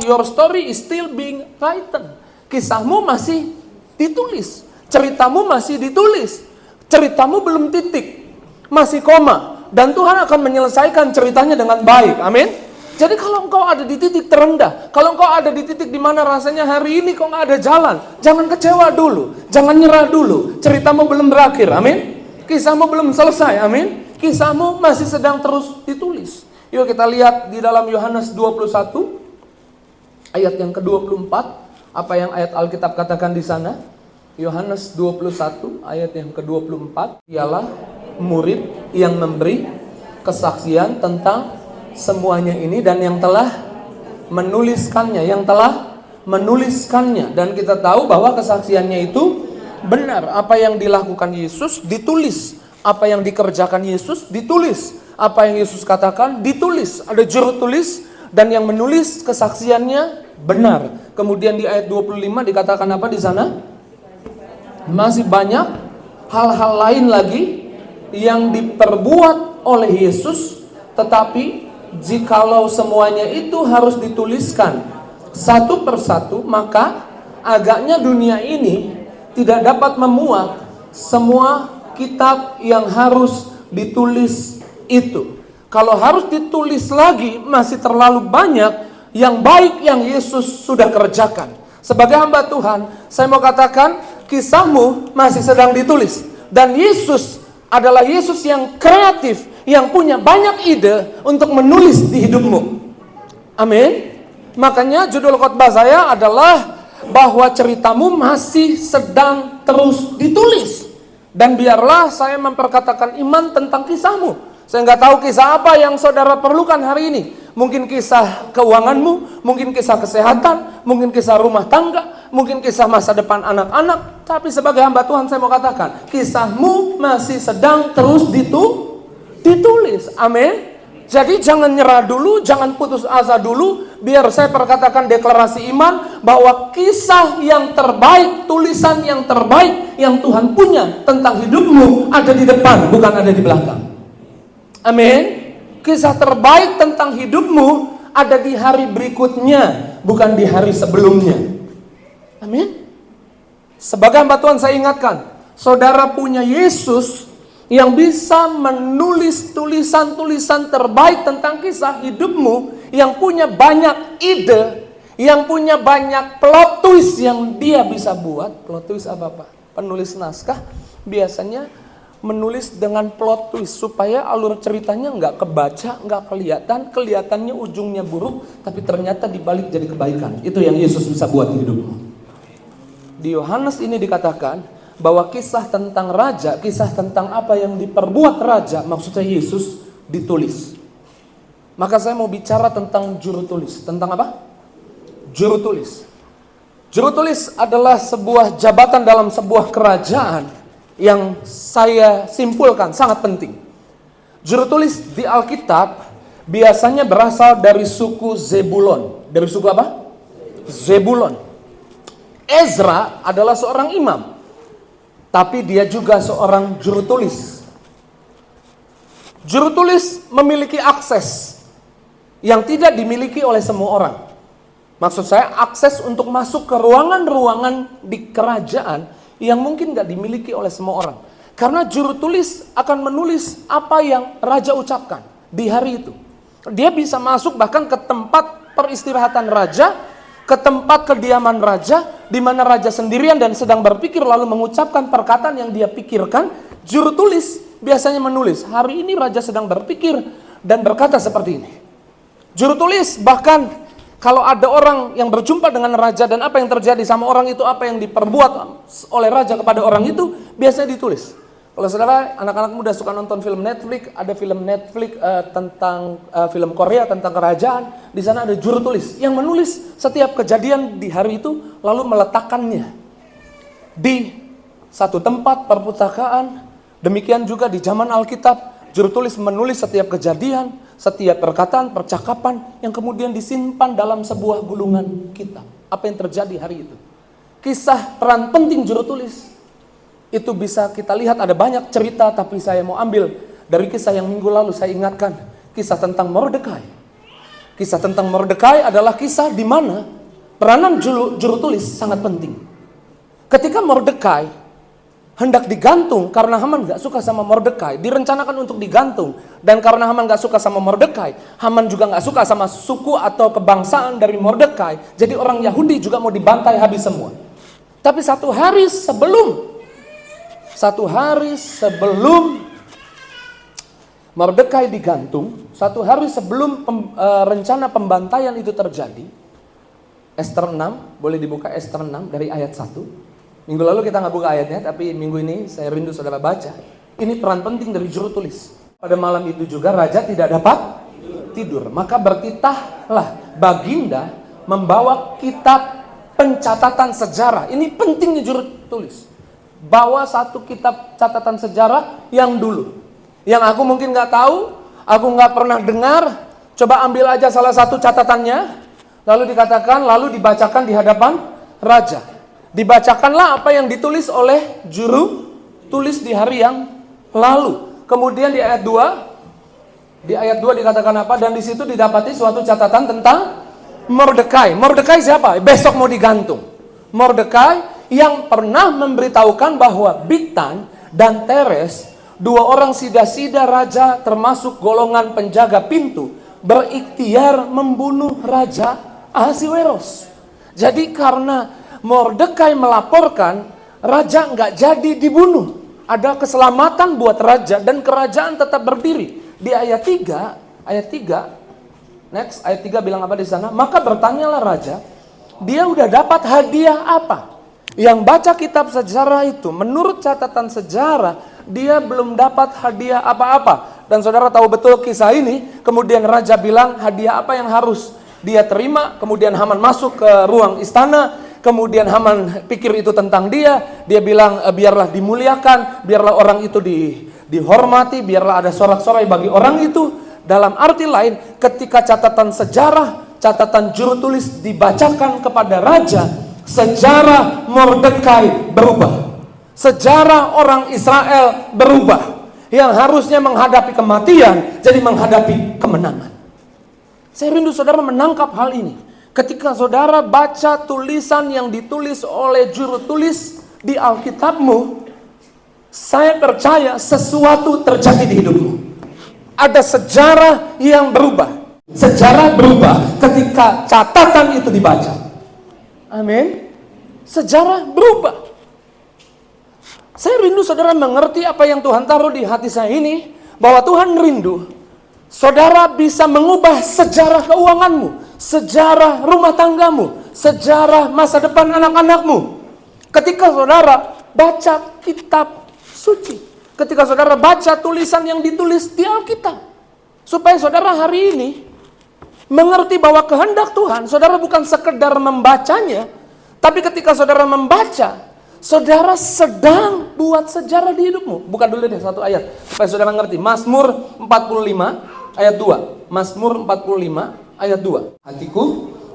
your story is still being written. Kisahmu masih ditulis, ceritamu masih ditulis, ceritamu belum titik, masih koma, dan Tuhan akan menyelesaikan ceritanya dengan baik. Amin. Jadi kalau engkau ada di titik terendah, kalau engkau ada di titik di mana rasanya hari ini kok nggak ada jalan, jangan kecewa dulu, jangan nyerah dulu. Ceritamu belum berakhir, amin. Kisahmu belum selesai, amin. Kisahmu masih sedang terus ditulis. Yuk kita lihat di dalam Yohanes 21 ayat yang ke-24, apa yang ayat Alkitab katakan di sana. Yohanes 21 ayat yang ke-24, ialah murid yang memberi kesaksian tentang semuanya ini dan yang telah menuliskannya, dan kita tahu bahwa kesaksiannya itu benar. Apa yang dilakukan Yesus ditulis, apa yang dikerjakan Yesus ditulis, apa yang Yesus katakan ditulis, ada juru tulis dan yang menulis kesaksiannya benar. Kemudian di ayat 25 dikatakan apa di sana? Masih banyak hal-hal lain lagi yang diperbuat oleh Yesus, tetapi jikalau semuanya itu harus dituliskan satu persatu, maka agaknya dunia ini tidak dapat memuat semua kitab yang harus ditulis itu. Kalau harus ditulis lagi, masih terlalu banyak yang baik yang Yesus sudah kerjakan. Sebagai hamba Tuhan, saya mau katakan, kisahmu masih sedang ditulis. Dan Yesus adalah Yesus yang kreatif, yang punya banyak ide untuk menulis di hidupmu. Amin. Makanya judul khotbah saya adalah bahwa ceritamu masih sedang terus ditulis. Dan biarlah saya memperkatakan iman tentang kisahmu. Saya nggak tahu kisah apa yang saudara perlukan hari ini. Mungkin kisah keuanganmu, mungkin kisah kesehatan, mungkin kisah rumah tangga, mungkin kisah masa depan anak-anak. Tapi sebagai hamba Tuhan saya mau katakan, kisahmu masih sedang terus ditulis. Amin. Jadi jangan nyerah dulu, jangan putus asa dulu. Biar saya perkatakan deklarasi iman bahwa kisah yang terbaik, tulisan yang terbaik yang Tuhan punya tentang hidupmu ada di depan, bukan ada di belakang. Amin. Kisah terbaik tentang hidupmu ada di hari berikutnya, bukan di hari sebelumnya. Amin. Sebagai hamba Tuhan saya ingatkan, saudara punya Yesus yang bisa menulis tulisan-tulisan terbaik tentang kisah hidupmu, yang punya banyak ide, yang punya banyak plot twist yang dia bisa buat. Plot twist apa Pak? Penulis naskah biasanya menulis dengan plot twist supaya alur ceritanya nggak kebaca, nggak kelihatannya ujungnya buruk, tapi ternyata dibalik jadi kebaikan. Itu yang Yesus bisa buat di hidupmu. Di Yohanes ini dikatakan bahwa kisah tentang raja, kisah tentang apa yang diperbuat raja, maksudnya Yesus, ditulis. Maka saya mau bicara tentang juru tulis. Tentang apa? Juru tulis. Juru tulis adalah sebuah jabatan dalam sebuah kerajaan yang saya simpulkan sangat penting. Juru tulis di Alkitab biasanya berasal dari suku Zebulon. Dari suku apa? Zebulon. Ezra adalah seorang imam, tapi dia juga seorang juru tulis. Juru tulis memiliki akses yang tidak dimiliki oleh semua orang. Maksud saya akses untuk masuk ke ruangan-ruangan di kerajaan yang mungkin gak dimiliki oleh semua orang. Karena juru tulis akan menulis apa yang raja ucapkan di hari itu. Dia bisa masuk bahkan ke tempat peristirahatan raja, ke tempat kediaman raja, di mana raja sendirian dan sedang berpikir lalu mengucapkan perkataan yang dia pikirkan. Juru tulis biasanya menulis, hari ini raja sedang berpikir dan berkata seperti ini. Juru tulis bahkan kalau ada orang yang berjumpa dengan raja dan apa yang terjadi sama orang itu, apa yang diperbuat oleh raja kepada orang itu, biasanya ditulis. Kalau saudara, anak-anak muda suka nonton film Netflix, ada film Netflix tentang film Korea tentang kerajaan. Di sana ada juru tulis yang menulis setiap kejadian di hari itu, lalu meletakkannya di satu tempat perpustakaan. Demikian juga di zaman Alkitab, juru tulis menulis setiap kejadian, setiap perkataan, percakapan yang kemudian disimpan dalam sebuah gulungan kitab. Apa yang terjadi hari itu? Kisah peran penting juru tulis itu bisa kita lihat, ada banyak cerita, tapi saya mau ambil dari kisah yang minggu lalu saya ingatkan, kisah tentang Mordekai. Kisah tentang Mordekai adalah kisah di mana peranan juru tulis sangat penting. Ketika Mordekai hendak digantung karena Haman gak suka sama Mordekai, direncanakan untuk digantung, dan karena Haman gak suka sama Mordekai, Haman juga gak suka sama suku atau kebangsaan dari Mordekai, jadi orang Yahudi juga mau dibantai habis semua. Tapi satu hari sebelum Mordekai digantung, satu hari sebelum rencana pembantaian itu terjadi, Ester 6, boleh dibuka Ester 6 dari ayat 1. Minggu lalu kita nggak buka ayatnya, tapi minggu ini saya rindu saudara baca. Ini peran penting dari juru tulis. Pada malam itu juga raja tidak dapat tidur. Maka bertitahlah Baginda membawa kitab pencatatan sejarah. Ini pentingnya juru tulis. Bawa satu kitab catatan sejarah yang dulu. Yang aku mungkin nggak tahu, aku nggak pernah dengar. Coba ambil aja salah satu catatannya. Lalu dikatakan, lalu dibacakan di hadapan raja. Dibacakanlah apa yang ditulis oleh juru tulis di hari yang lalu. Kemudian di ayat 2 dikatakan apa? Dan di situ didapati suatu catatan tentang Mordekai. Mordekai siapa? Besok mau digantung. Mordekai yang pernah memberitahukan bahwa Bigtan dan Teres, dua orang sida-sida raja termasuk golongan penjaga pintu, berikhtiar membunuh Raja Ahasiweros. Jadi karena Mordekai melaporkan, raja nggak jadi dibunuh. Ada keselamatan buat raja dan kerajaan tetap berdiri. Di ayat 3, next, ayat 3 bilang apa di sana? Maka bertanyalah raja, dia udah dapat hadiah apa? Yang baca kitab sejarah itu, menurut catatan sejarah, dia belum dapat hadiah apa-apa. Dan saudara tahu betul kisah ini, kemudian raja bilang hadiah apa yang harus dia terima, kemudian Haman masuk ke ruang istana. Kemudian Haman pikir itu tentang dia bilang biarlah dimuliakan, biarlah orang itu dihormati, biarlah ada sorak-sorai bagi orang itu. Dalam arti lain, ketika catatan sejarah, catatan juru tulis dibacakan kepada raja, sejarah Mordekai berubah. Sejarah orang Israel berubah. Yang harusnya menghadapi kematian, jadi menghadapi kemenangan. Saya rindu saudara menangkap hal ini. Ketika saudara baca tulisan yang ditulis oleh juru tulis di Alkitabmu, saya percaya sesuatu terjadi di hidupmu. Ada sejarah yang berubah. Sejarah berubah ketika catatan itu dibaca. Amin. Sejarah berubah. Saya rindu saudara mengerti apa yang Tuhan taruh di hati saya ini, bahwa Tuhan rindu saudara bisa mengubah sejarah keuanganmu, sejarah rumah tanggamu, sejarah masa depan anak-anakmu. Ketika saudara baca kitab suci, ketika saudara baca tulisan yang ditulis di Alkitab, supaya saudara hari ini mengerti bahwa kehendak Tuhan, saudara bukan sekedar membacanya, tapi ketika saudara membaca, saudara sedang buat sejarah di hidupmu. Buka dulu deh satu ayat supaya saudara ngerti. Mazmur 45 ayat 2. Mazmur 45 ayat 2. Hatiku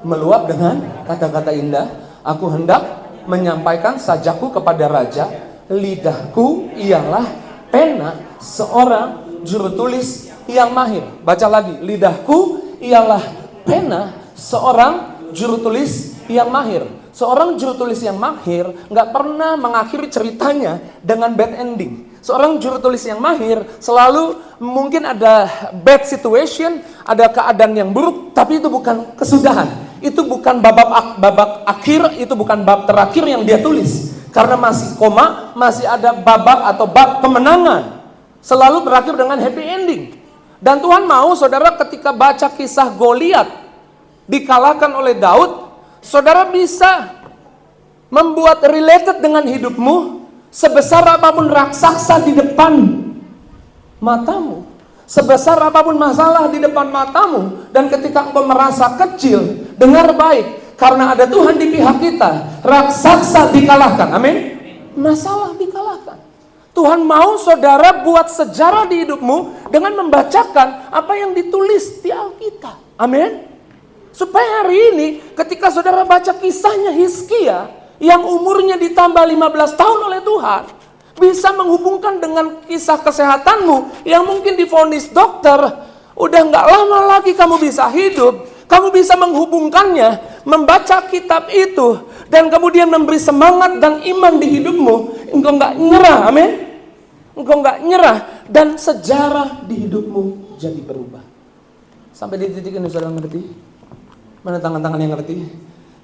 meluap dengan kata-kata indah. Aku hendak menyampaikan sajakku kepada raja. Lidahku ialah pena seorang juru tulis yang mahir. Baca lagi. Lidahku ialah pena seorang juru tulis yang mahir. Seorang juru tulis yang mahir nggak pernah mengakhiri ceritanya dengan bad ending. Seorang juru tulis yang mahir selalu mungkin ada bad situation, ada keadaan yang buruk, tapi itu bukan kesudahan. Itu bukan babak akhir, itu bukan bab terakhir yang dia tulis. Karena masih koma, masih ada babak atau bab kemenangan. Selalu berakhir dengan happy ending. Dan Tuhan mau saudara ketika baca kisah Goliat dikalahkan oleh Daud, saudara bisa membuat related dengan hidupmu. Sebesar apapun raksasa di depan matamu, sebesar apapun masalah di depan matamu, dan ketika engkau merasa kecil, dengar baik, karena ada Tuhan di pihak kita, raksasa dikalahkan. Amin. Masalah dikalahkan. Tuhan mau saudara buat sejarah di hidupmu dengan membacakan apa yang ditulis di Alkitab. Amin. Supaya hari ini ketika saudara baca kisahnya Hizkia yang umurnya ditambah 15 tahun oleh Tuhan, bisa menghubungkan dengan kisah kesehatanmu yang mungkin divonis dokter, udah nggak lama lagi kamu bisa hidup. Kamu bisa menghubungkannya, membaca kitab itu, dan kemudian memberi semangat dan iman di hidupmu. Engkau nggak nyerah, amin. Engkau nggak nyerah, dan sejarah di hidupmu jadi berubah. Sampai di titik ini saudara ngerti? Mana tangan-tangan yang ngerti?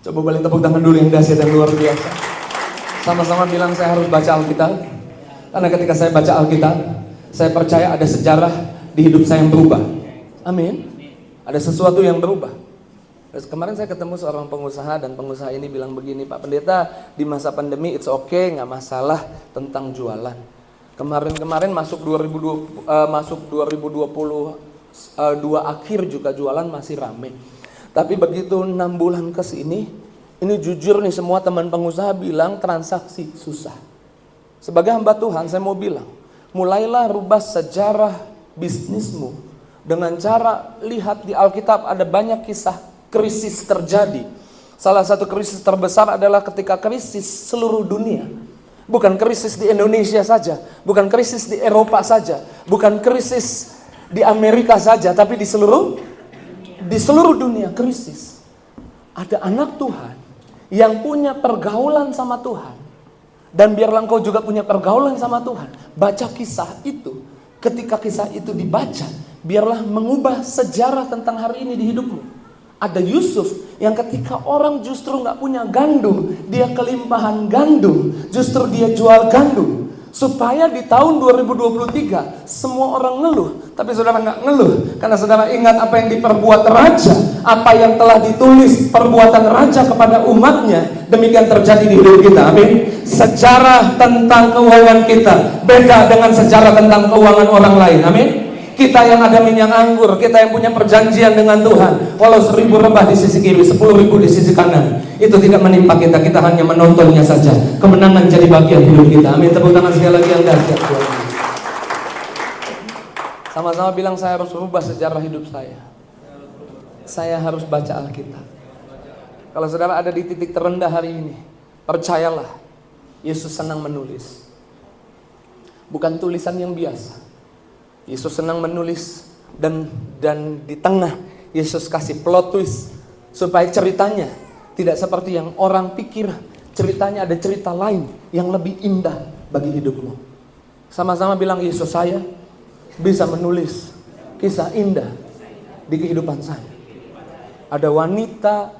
Coba balik tepuk tangan dulu yang dahsyat dan luar biasa. Sama-sama bilang saya harus baca Alkitab. Karena ketika saya baca Alkitab, saya percaya ada sejarah di hidup saya yang berubah. Amin. Ada sesuatu yang berubah. Terus kemarin saya ketemu seorang pengusaha, dan pengusaha ini bilang begini, Pak Pendeta, di masa pandemi it's okay, nggak masalah tentang jualan. Kemarin masuk 2020 akhir juga jualan masih rame. Tapi begitu 6 bulan ke sini, ini jujur nih semua teman pengusaha bilang transaksi susah. Sebagai hamba Tuhan saya mau bilang, mulailah rubah sejarah bisnismu. Dengan cara lihat di Alkitab ada banyak kisah krisis terjadi. Salah satu krisis terbesar adalah ketika krisis seluruh dunia. Bukan krisis di Indonesia saja, bukan krisis di Eropa saja, bukan krisis di Amerika saja, tapi di seluruh dunia krisis. Ada anak Tuhan yang punya pergaulan sama Tuhan. Dan biarlah engkau juga punya pergaulan sama Tuhan. Baca kisah itu. Ketika kisah itu dibaca, biarlah mengubah sejarah tentang hari ini di hidupmu. Ada Yusuf yang ketika orang justru gak punya gandum, dia kelimpahan gandum, justru dia jual gandum. Supaya di tahun 2023 semua orang ngeluh, tapi saudara gak ngeluh. Karena saudara ingat apa yang diperbuat raja, apa yang telah ditulis perbuatan raja kepada umatnya. Demikian terjadi di hidup kita, amin. Sejarah tentang keuangan kita beda dengan sejarah tentang keuangan orang lain, amin. Kita yang ada minyak anggur, kita yang punya perjanjian dengan Tuhan, walau 1000 rebah di sisi kiri, 10.000 di sisi kanan, itu tidak menimpa kita, kita hanya menontonnya saja. Kemenangan jadi bagian hidup kita, amin. Tepuk tangan sekali lagi yang dahsyat. Sama-sama bilang, saya harus merubah sejarah hidup saya. Saya harus baca Alkitab. Kalau saudara ada di titik terendah hari ini, percayalah, Yesus senang menulis. Bukan tulisan yang biasa. Yesus senang menulis, dan di tengah Yesus kasih plot twist supaya ceritanya tidak seperti yang orang pikir. Ceritanya ada cerita lain yang lebih indah bagi hidupmu. Sama-sama bilang, Yesus, saya bisa menulis kisah indah di kehidupan saya. Ada wanita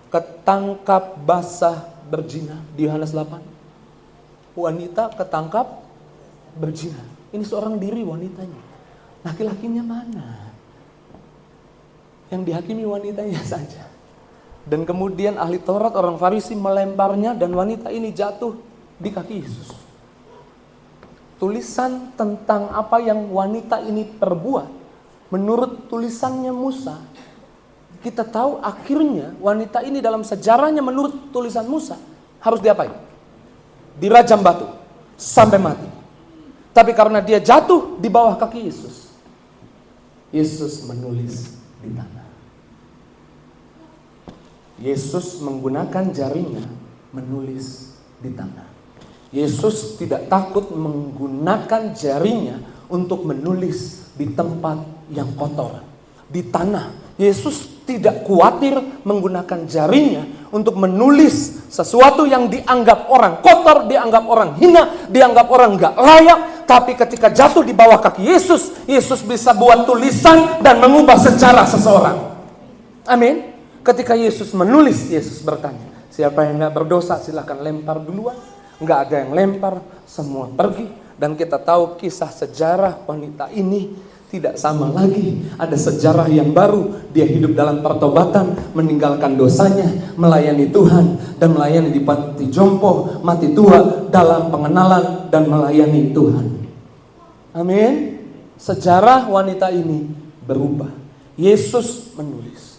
ketangkap basah berzina di Yohanes 8. Wanita ketangkap berzina. Ini seorang diri wanitanya. Laki-lakinya mana? Yang dihakimi wanitanya saja. Dan kemudian ahli Taurat, orang Farisi melemparnya, dan wanita ini jatuh di kaki Yesus. Tulisan tentang apa yang wanita ini perbuat, menurut tulisannya Musa, kita tahu akhirnya wanita ini dalam sejarahnya menurut tulisan Musa harus diapain? Dirajam batu sampai mati. Tapi karena dia jatuh di bawah kaki Yesus, Yesus menulis di tanah. Yesus menggunakan jarinya menulis di tanah. Yesus tidak takut menggunakan jarinya untuk menulis di tempat yang kotor, di tanah. Yesus tidak khawatir menggunakan jarinya untuk menulis sesuatu yang dianggap orang kotor, dianggap orang hina, dianggap orang gak layak. Tapi ketika jatuh di bawah kaki Yesus, Yesus bisa buat tulisan dan mengubah sejarah seseorang. Amin. Ketika Yesus menulis, Yesus bertanya, siapa yang gak berdosa silahkan lempar duluan. Gak ada yang lempar, semua pergi. Dan kita tahu kisah sejarah wanita ini tidak sama lagi. Ada sejarah yang baru. Dia hidup dalam pertobatan, meninggalkan dosanya, melayani Tuhan, dan melayani di panti jompo, mati tua dalam pengenalan dan melayani Tuhan. Amin. Sejarah wanita ini berubah. Yesus menulis.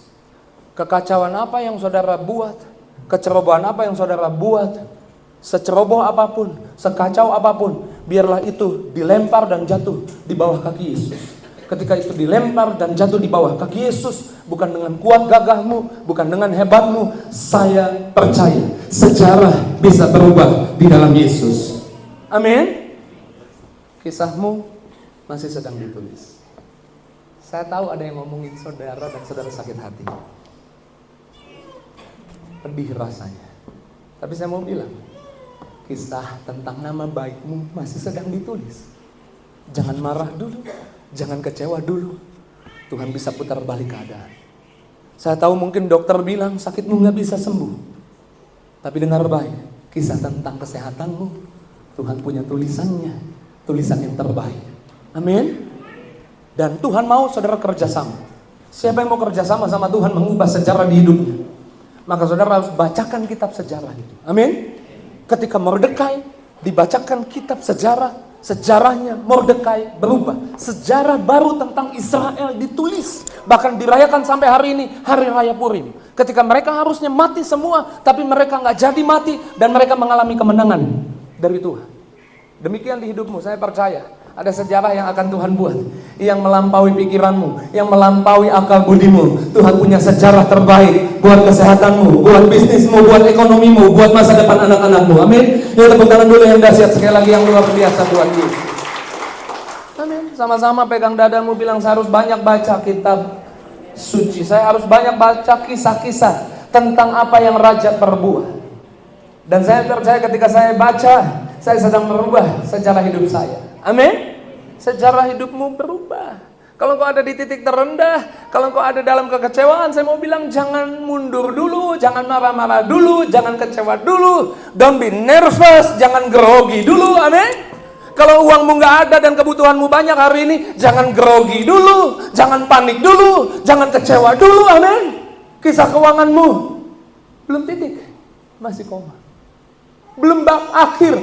Kekacauan apa yang saudara buat, kecerobohan apa yang saudara buat, seceroboh apapun, sekacau apapun, biarlah itu dilempar dan jatuh di bawah kaki Yesus. Ketika itu dilempar dan jatuh di bawah kaki Yesus, bukan dengan kuat gagahmu, bukan dengan hebatmu, saya percaya sejarah bisa berubah di dalam Yesus. Amin. Kisahmu masih sedang ditulis. Saya tahu ada yang ngomongin saudara dan saudara sakit hati. pedih rasanya. Tapi saya mau bilang, kisah tentang nama baikmu masih sedang ditulis. Jangan marah dulu, jangan kecewa dulu. Tuhan bisa putar balik keadaan. Saya tahu mungkin dokter bilang sakitmu gak bisa sembuh. Tapi dengar baik, kisah tentang kesehatanmu, Tuhan punya tulisannya, tulisan yang terbaik. Amin. Dan Tuhan mau saudara kerjasama. Siapa yang mau kerjasama sama Tuhan mengubah sejarah di hidupnya, maka saudara harus bacakan kitab sejarah itu. Amin. Ketika Mordekai dibacakan kitab sejarah, sejarahnya Mordekai berubah. Sejarah baru tentang Israel ditulis. Bahkan dirayakan sampai hari ini, Hari Raya Purim. Ketika mereka harusnya mati semua, tapi mereka gak jadi mati, dan mereka mengalami kemenangan dari Tuhan. Demikian di hidupmu, saya percaya ada sejarah yang akan Tuhan buat, yang melampaui pikiranmu, yang melampaui akal budimu. Tuhan punya sejarah terbaik buat kesehatanmu, buat bisnismu, buat ekonomimu, buat masa depan anak-anakmu. Amin. Ya, tepuk tangan dulu yang dahsyat sekali lagi, yang luar biasa buat Yesus. Amin. Sama-sama pegang dadamu, bilang saya harus banyak baca kitab suci. Saya harus banyak baca kisah-kisah tentang apa yang Raja perbuat. Dan saya percaya ketika saya baca, saya sedang merubah sejarah hidup saya. Amin. Sejarah hidupmu berubah. Kalau kau ada di titik terendah, kalau kau ada dalam kekecewaan, saya mau bilang jangan mundur dulu, jangan marah-marah dulu, jangan kecewa dulu. Don't be nervous, jangan grogi dulu. Amin. Kalau uangmu gak ada dan kebutuhanmu banyak hari ini, jangan grogi dulu, jangan panik dulu, jangan kecewa dulu. Amin. Kisah keuanganmu belum titik, masih koma. Belum bab akhir,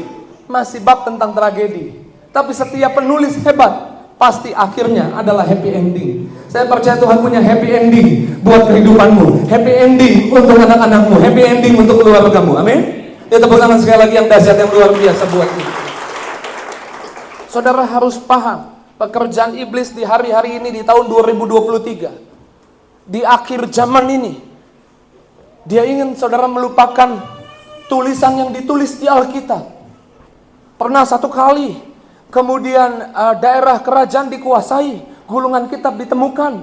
masih bab tentang tragedi. Tapi setiap penulis hebat pasti akhirnya adalah happy ending. Saya percaya Tuhan punya happy ending buat kehidupanmu, happy ending untuk anak-anakmu, happy ending untuk keluargamu. Amin. Ya, tepuk tangan sekali lagi yang dahsyat, yang luar biasa buat kita. Saudara harus paham pekerjaan iblis di hari-hari ini, di tahun 2023, di akhir zaman ini. Dia ingin saudara melupakan tulisan yang ditulis di Alkitab. Pernah satu kali kemudian daerah kerajaan dikuasai, gulungan kitab ditemukan,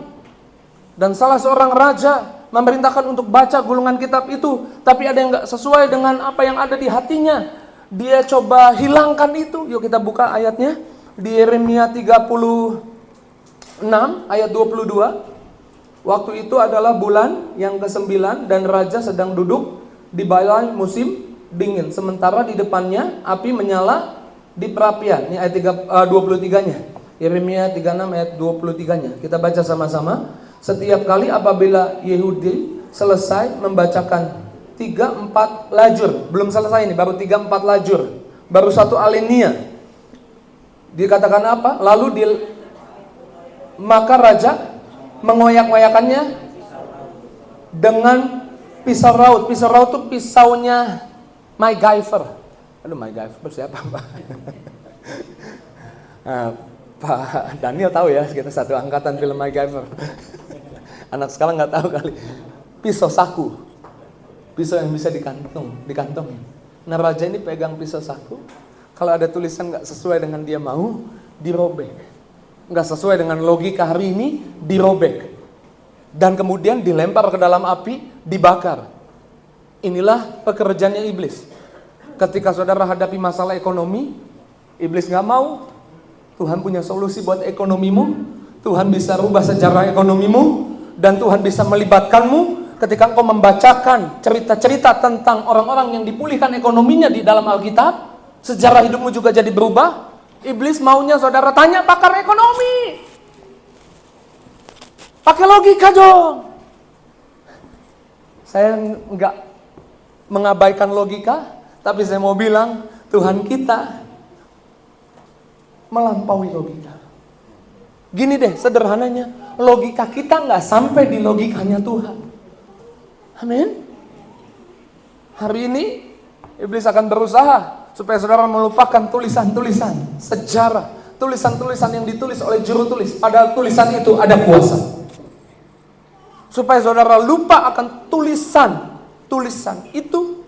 dan salah seorang raja memerintahkan untuk baca gulungan kitab itu, tapi ada yang gak sesuai dengan apa yang ada di hatinya. Dia coba hilangkan itu. Yuk kita buka ayatnya di Yeremia 36 ayat 22. Waktu itu adalah bulan yang ke-9 dan raja sedang duduk di balai musim dingin, sementara di depannya api menyala di perapian. Ini ayat 23-nya. Yeremia 36 ayat 23-nya. Kita baca sama-sama. Setiap kali apabila Yehudi selesai membacakan 3-4 lajur, belum selesai ini, baru 3-4 lajur, baru satu alinea, dikatakan apa? Maka raja mengoyak-ngoyakannya dengan pisau raut. Pisau raut itu pisaunya MacGyver. Aduh, MacGyver siapa, Pak? Pak Daniel tahu ya, kita satu angkatan film MacGyver. Anak sekarang nggak tahu kali. Pisau saku, pisau yang bisa dikantongin. Nah, raja ini pegang pisau saku. Kalau ada tulisan nggak sesuai dengan dia mau, dirobek. Nggak sesuai dengan logika hari ini, dirobek. Dan kemudian dilempar ke dalam api, dibakar. Inilah pekerjaannya iblis. Ketika saudara hadapi masalah ekonomi, iblis gak mau. Tuhan punya solusi buat ekonomimu. Tuhan bisa rubah sejarah ekonomimu. Dan Tuhan bisa melibatkanmu ketika engkau membacakan cerita-cerita tentang orang-orang yang dipulihkan ekonominya di dalam Alkitab. Sejarah hidupmu juga jadi berubah. Iblis maunya saudara tanya pakar ekonomi. Pakai logika dong. Saya nggak mengabaikan logika, tapi saya mau bilang Tuhan kita melampaui logika. Gini deh sederhananya, logika kita nggak sampai di logikanya Tuhan. Amin. Hari ini iblis akan berusaha supaya saudara melupakan tulisan-tulisan sejarah, tulisan-tulisan yang ditulis oleh juru tulis. Padahal tulisan itu ada kuasa. Supaya saudara lupa akan tulisan itu.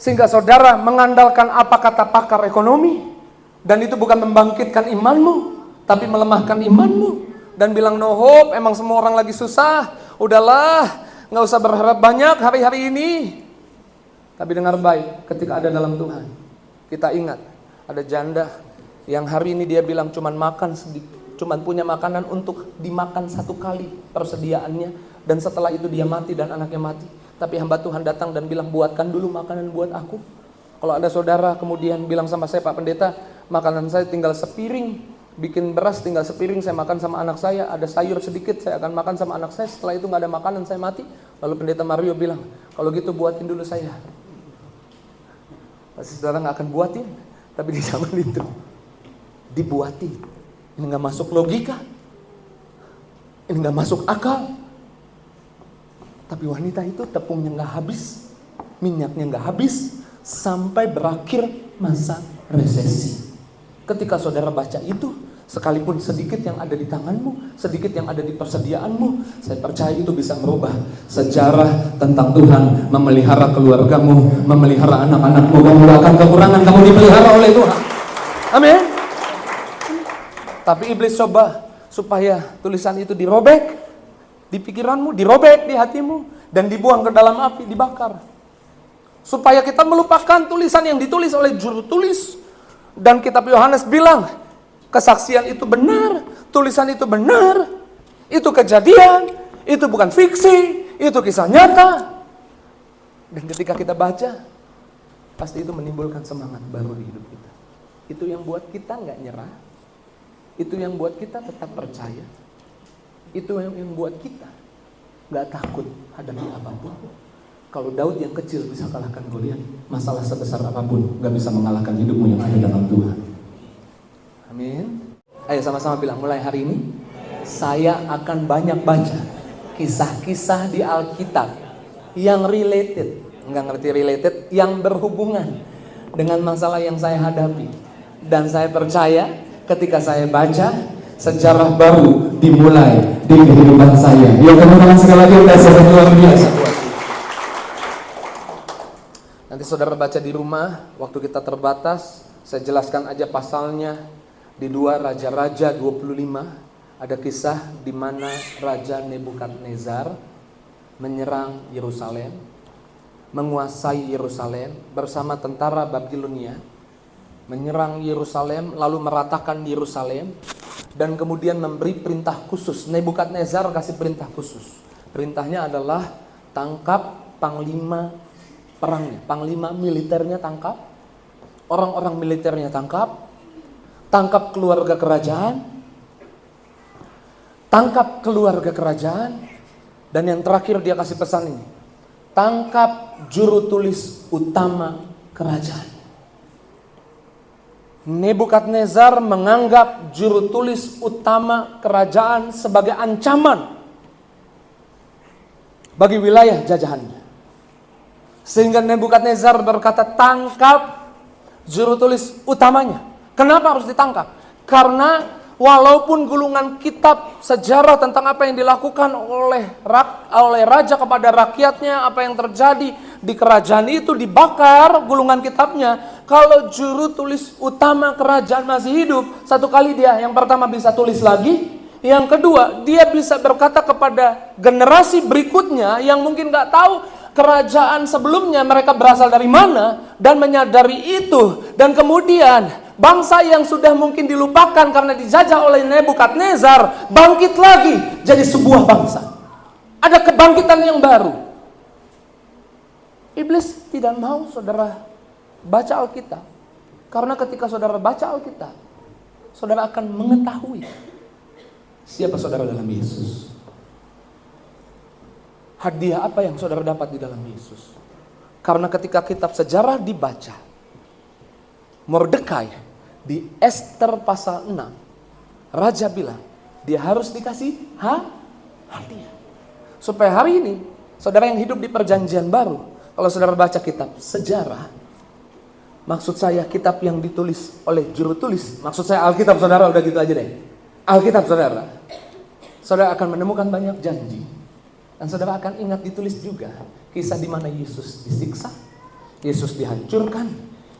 Sehingga saudara mengandalkan apa kata pakar ekonomi. Dan itu bukan membangkitkan imanmu, tapi melemahkan imanmu. Dan bilang no hope, emang semua orang lagi susah. Udahlah, Nggak usah berharap banyak hari-hari ini. Tapi dengar baik, ketika ada dalam Tuhan, kita ingat ada janda yang hari ini dia bilang cuman makan sedikit, cuman punya makanan untuk dimakan 1 kali persediaannya, dan setelah itu dia mati dan anaknya mati. Tapi hamba Tuhan datang dan bilang, buatkan dulu makanan buat aku. Kalau ada saudara kemudian bilang sama saya, Pak Pendeta, makanan saya tinggal sepiring, bikin beras tinggal sepiring, saya makan sama anak saya, ada sayur sedikit, saya akan makan sama anak saya, setelah itu gak ada makanan, saya mati. Lalu Pendeta Mario bilang, kalau gitu buatin dulu saya. Pasti saudara gak akan buatin, tapi di zaman itu dibuatin. Ini gak masuk logika, ini gak masuk akal. Tapi wanita itu tepungnya gak habis, minyaknya gak habis, sampai berakhir masa resesi. Ketika saudara baca itu, sekalipun sedikit yang ada di tanganmu, sedikit yang ada di persediaanmu, saya percaya itu bisa merubah sejarah tentang Tuhan memelihara keluargamu, memelihara anak-anakmu. Kamu akan kekurangan, kamu dipelihara oleh Tuhan. Amin. Tapi iblis coba supaya tulisan itu dirobek di pikiranmu, dirobek di hatimu, dan dibuang ke dalam api, dibakar. Supaya kita melupakan tulisan yang ditulis oleh juru tulis. Dan kitab Yohanes bilang, kesaksian itu benar, tulisan itu benar, itu kejadian, itu bukan fiksi, itu kisah nyata. Dan ketika kita baca, pasti itu menimbulkan semangat baru di hidup kita. Itu yang buat kita gak nyerah, itu yang buat kita tetap percaya, itu yang buat kita gak takut hadapi apapun. Kalau Daud yang kecil bisa kalahkan Goliat, masalah sebesar apapun gak bisa mengalahkan hidupmu yang ada dalam Tuhan. Amin. Ayo sama-sama bilang, mulai hari ini saya akan banyak baca kisah-kisah di Alkitab yang related, nggak ngerti related, yang berhubungan dengan masalah yang saya hadapi. Dan saya percaya ketika saya baca, sejarah baru dimulai di kehidupan saya. Yuk tepuk tangan sekali lagi, udah sangat luar biasa. Nanti saudara baca di rumah, waktu kita terbatas, saya jelaskan aja pasalnya. Di 2 Raja-Raja 25 ada kisah di mana Raja Nebukadnezar menyerang Yerusalem, menguasai Yerusalem bersama tentara Babilonia, menyerang Yerusalem lalu meratakan Yerusalem, dan kemudian memberi perintah khusus. Nebukadnezar kasih perintah khusus. Perintahnya adalah tangkap panglima perangnya, panglima militernya tangkap, orang-orang militernya tangkap keluarga kerajaan, tangkap keluarga kerajaan, dan yang terakhir dia kasih pesan ini, tangkap juru tulis utama kerajaan. Nebukadnezar menganggap juru tulis utama kerajaan sebagai ancaman bagi wilayah jajahannya. Sehingga Nebukadnezar berkata, tangkap juru tulis utamanya. Kenapa harus ditangkap? Karena walaupun gulungan kitab sejarah tentang apa yang dilakukan oleh raja kepada rakyatnya, apa yang terjadi di kerajaan itu dibakar gulungan kitabnya, kalau juru tulis utama kerajaan masih hidup, satu kali dia yang pertama bisa tulis lagi, yang kedua dia bisa berkata kepada generasi berikutnya yang mungkin gak tahu kerajaan sebelumnya mereka berasal dari mana, dan menyadari itu, dan kemudian bangsa yang sudah mungkin dilupakan karena dijajah oleh Nebukadnezar bangkit lagi jadi sebuah bangsa. Ada kebangkitan yang baru. Iblis tidak mau saudara baca Alkitab, karena ketika saudara baca Alkitab, saudara akan mengetahui siapa saudara dalam Yesus. Hadiah apa yang saudara dapat di dalam Yesus. Karena ketika kitab sejarah dibaca, Mordekai di Ester pasal 6, raja bilang dia harus dikasih hadiah. Supaya hari ini saudara yang hidup di perjanjian baru, kalau saudara baca kitab sejarah, maksud saya kitab yang ditulis oleh juru tulis, maksud saya Alkitab saudara, udah gitu aja deh. Alkitab saudara akan menemukan banyak janji. Dan saudara akan ingat ditulis juga kisah di mana Yesus disiksa, Yesus dihancurkan,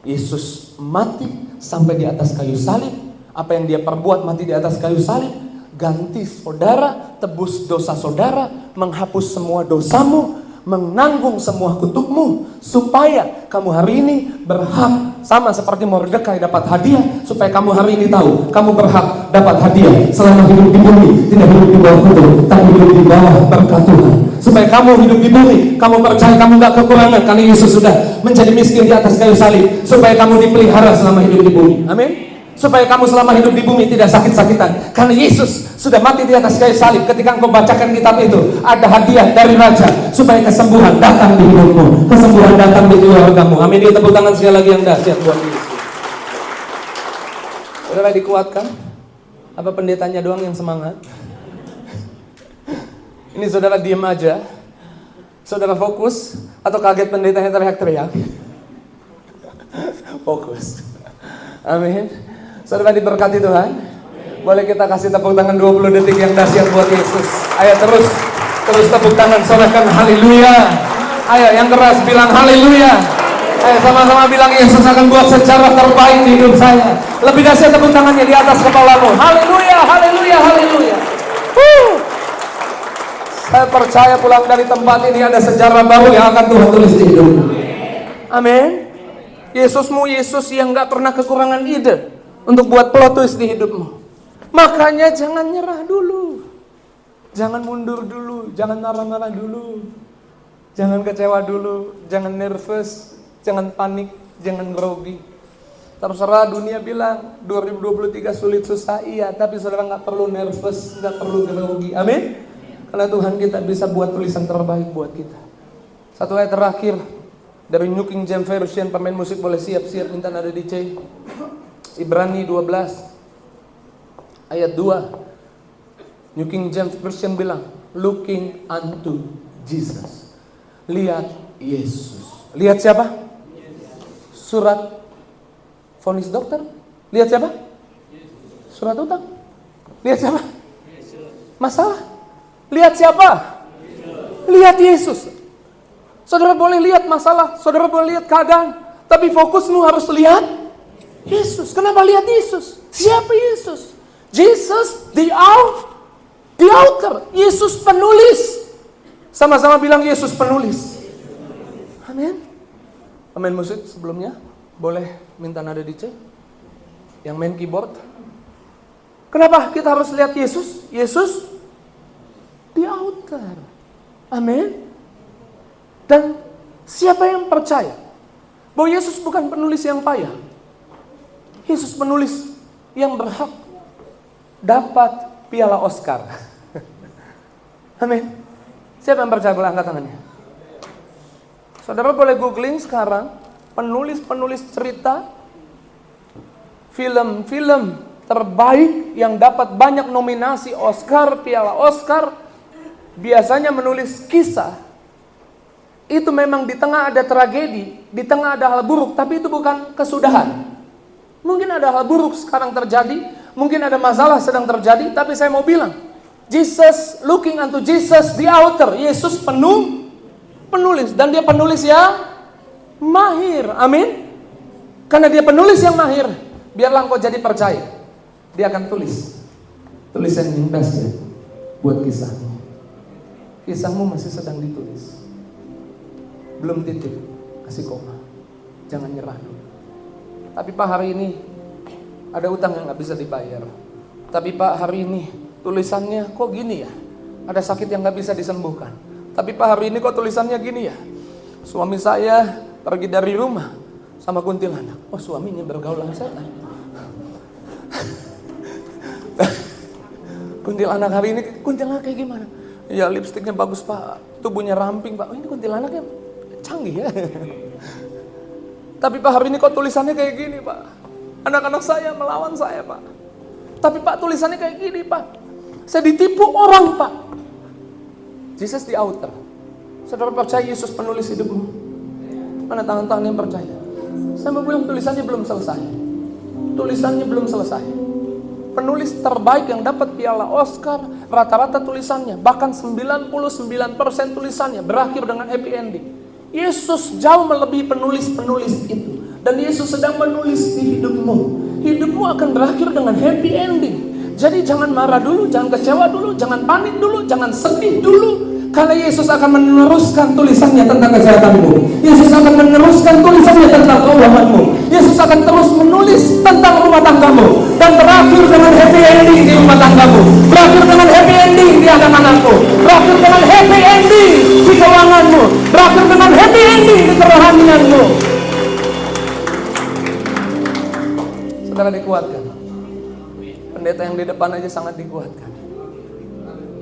Yesus mati sampai di atas kayu salib. Apa yang dia perbuat mati di atas kayu salib. ganti saudara, tebus dosa saudara, menghapus semua dosamu, menanggung semua kutukmu, supaya kamu hari ini berhak, sama seperti Mordekai dapat hadiah, supaya kamu hari ini tahu kamu berhak dapat hadiah selama hidup di bumi, tidak hidup di bawah kutuk, tapi hidup di bawah berkat Tuhan. Supaya kamu hidup di bumi, kamu percaya kamu gak kekurangan karena Yesus sudah menjadi miskin di atas kayu salib, supaya kamu dipelihara selama hidup di bumi. Amin. Supaya kamu selama hidup di bumi tidak sakit-sakitan, karena Yesus sudah mati di atas kayu salib. Ketika engkau bacakan kitab itu, ada hadiah dari Raja, supaya kesembuhan datang di hidupmu, kesembuhan datang di keluargamu. Amin. Dia tepuk tangan sekali lagi yang dahsyat buat Yesus. Saudara dikuatkan? Apa pendetanya doang yang semangat? Ini saudara diam aja, saudara fokus, atau kaget pendetanya teriak-teriak? Fokus. Amin. Saudara diberkati Tuhan. Boleh kita kasih tepuk tangan 20 detik yang dahsyat buat Yesus. Ayo terus tepuk tangan, sorakan haleluya. Ayo yang keras bilang haleluya. Ayo sama-sama bilang Yesus akan buat sejarah terbaik di hidup saya. Lebih dahsyat tepuk tangannya di atas kepalamu. Haleluya, haleluya, haleluya. Saya percaya pulang dari tempat ini ada sejarah baru yang akan Tuhan tulis di hidupmu. Amin. Yesusmu Yesus yang gak pernah kekurangan ide untuk buat plot twist di hidupmu. Makanya jangan nyerah dulu, jangan mundur dulu, jangan marah-marah dulu, jangan kecewa dulu, jangan nervous, jangan panik, jangan grogi. Terserah dunia bilang 2023 sulit susah, iya, tapi saudara gak perlu nervous, gak perlu grogi. Amin. Karena Tuhan kita bisa buat tulisan terbaik buat kita. Satu ayat terakhir dari New King James Version, pemain musik boleh siap-siap minta nada DJ. Ibrani 12 ayat 2. New King James Version bilang, looking unto Jesus. Lihat Yesus. Lihat siapa? Surat vonis dokter. Lihat siapa? Surat utang. Lihat siapa? Masalah. Lihat siapa? Lihat Yesus. Saudara boleh lihat masalah, saudara boleh lihat keadaan, tapi fokusmu harus lihat Yesus. Kenapa lihat Yesus? Siapa Yesus? Jesus the author. Yesus penulis. Sama-sama bilang Yesus penulis. Amin. Pemain musik sebelumnya boleh minta nada DJ. Yang main keyboard. Kenapa kita harus lihat Yesus? Yesus the author. Amin. Dan siapa yang percaya bahwa Yesus bukan penulis yang payah, Yesus penulis yang berhak dapat piala Oscar. Amin. Siapa yang percaya boleh angkat tangannya. Saudara boleh googling sekarang penulis-penulis cerita, film-film terbaik yang dapat banyak nominasi Oscar, piala Oscar, biasanya menulis kisah. Itu memang di tengah ada tragedi, di tengah ada hal buruk, tapi itu bukan kesudahan. Mungkin ada hal buruk sekarang terjadi, mungkin ada masalah sedang terjadi, tapi saya mau bilang, Jesus, looking unto Jesus, the author. Yesus penulis, dan dia penulis yang mahir. Amin. Karena dia penulis yang mahir, biarlah engkau jadi percaya. Dia akan tulis tulisan yang dahsyat buat kisahmu. Kisahmu masih sedang ditulis. Belum titik, kasih koma. Jangan nyerah dulu. Tapi Pak, hari ini ada utang yang gak bisa dibayar. Tapi Pak, hari ini tulisannya kok gini ya? Ada sakit yang gak bisa disembuhkan. Tapi Pak, hari ini kok tulisannya gini ya? Suami saya pergi dari rumah sama kuntilanak. Oh, suaminya bergaul sama setan. Kuntilanak hari ini, kuntilanak kayak gimana? Ya lipstiknya bagus Pak, tubuhnya ramping Pak. Oh, ini kuntilanaknya canggih ya. Tapi Pak, hari ini kok tulisannya kayak gini Pak? Anak-anak saya melawan saya Pak. Tapi Pak, tulisannya kayak gini Pak. Saya ditipu orang Pak. Jesus the author. Saudara percaya Yesus penulis hidupmu? Mana tangan-tangan yang percaya? Saya mau bilang tulisannya belum selesai. Tulisannya belum selesai. Penulis terbaik yang dapat piala Oscar, rata-rata tulisannya, bahkan 99% tulisannya berakhir dengan happy ending. Yesus jauh melebihi penulis-penulis itu. Dan Yesus sedang menulis di hidupmu. Hidupmu akan berakhir dengan happy ending. Jadi jangan marah dulu, jangan kecewa dulu, jangan panik dulu, jangan sedih dulu. Karena Yesus akan meneruskan tulisannya tentang kesehatanmu. Yesus akan meneruskan tulisannya tentang keuanganmu. Yesus akan terus menulis tentang rumah tanggamu. Dan berakhir dengan happy ending di rumah tanggamu. Berakhir dengan happy ending di anak-anakmu. Berakhir dengan happy ending di keuanganmu. Berakhir dengan happy ending di kerohanianmu. Saudara dikuatkan. Pendeta yang di depan aja sangat dikuatkan.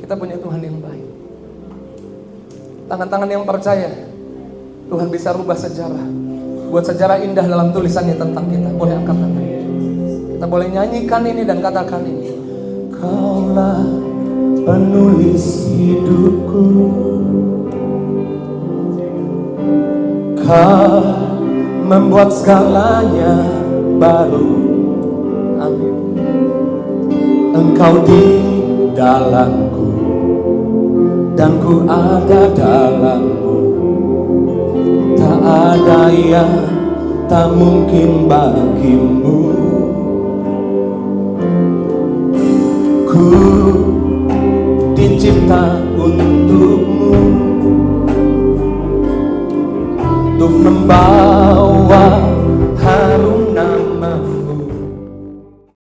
Kita punya Tuhan yang baik. Tangan-tangan yang percaya Tuhan bisa rubah sejarah, buat sejarah indah dalam tulisannya tentang kita. Boleh angkat tangan. Kita boleh nyanyikan ini dan katakan ini. Kaulah penulis hidupku, Kau membuat segalanya baru. Amin. Engkau di dalamku dan ku ada dalammu. Tak ada yang tak mungkin bagimu. Ku dicipta untukmu, untuk membawa